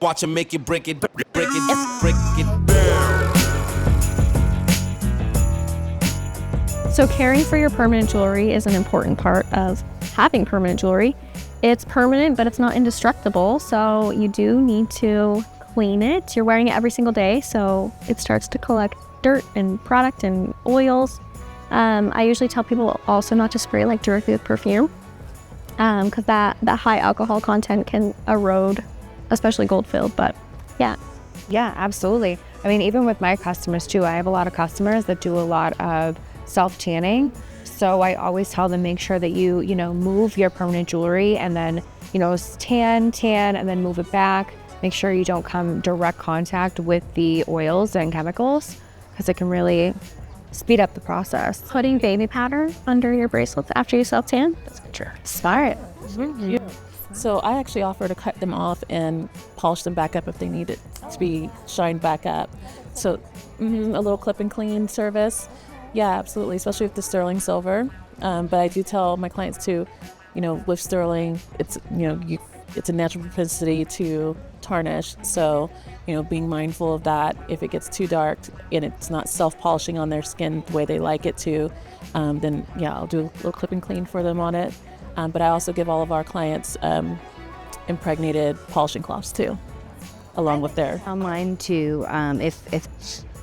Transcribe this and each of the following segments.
Watch him make it, break it down. So caring for your permanent jewelry is an important part of having permanent jewelry. It's permanent, but it's not indestructible, so you do need to clean it. You're wearing it every single day, so it starts to collect dirt and product and oils. I usually tell people also not to spray like directly with perfume, because that high alcohol content can erode, especially gold filled, but yeah. Yeah, absolutely. I mean, even with my customers too, I have a lot of customers that do a lot of self-tanning. So I always tell them, make sure that you move your permanent jewelry and then, tan, and then move it back. Make sure you don't come direct contact with the oils and chemicals, because it can really speed up the process. Putting baby powder under your bracelets after you self-tan? That's good. Sure. Smart. Yeah. So I actually offer to cut them off and polish them back up if they need it to be shined back up. So a little clip and clean service. Yeah, absolutely, especially with the sterling silver. But I do tell my clients too, with sterling, it's it's a natural propensity to tarnish. So, being mindful of that. If it gets too dark and it's not self-polishing on their skin the way they like it to, then yeah, I'll do a little clip and clean for them on it. But I also give all of our clients impregnated polishing cloths too, along with their. On mine too. If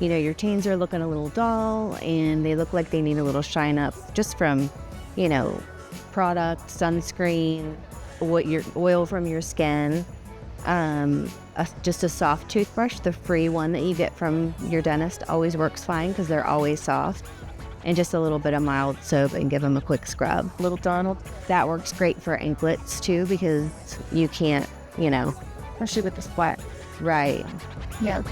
your chains are looking a little dull and they look like they need a little shine up, just from product, sunscreen, what your oil from your skin, just a soft toothbrush, the free one that you get from your dentist, always works fine because they're always soft. And just a little bit of mild soap and give them a quick scrub. Little Donald. That works great for anklets too, because you can't, Especially with the sweat. right. Yeah.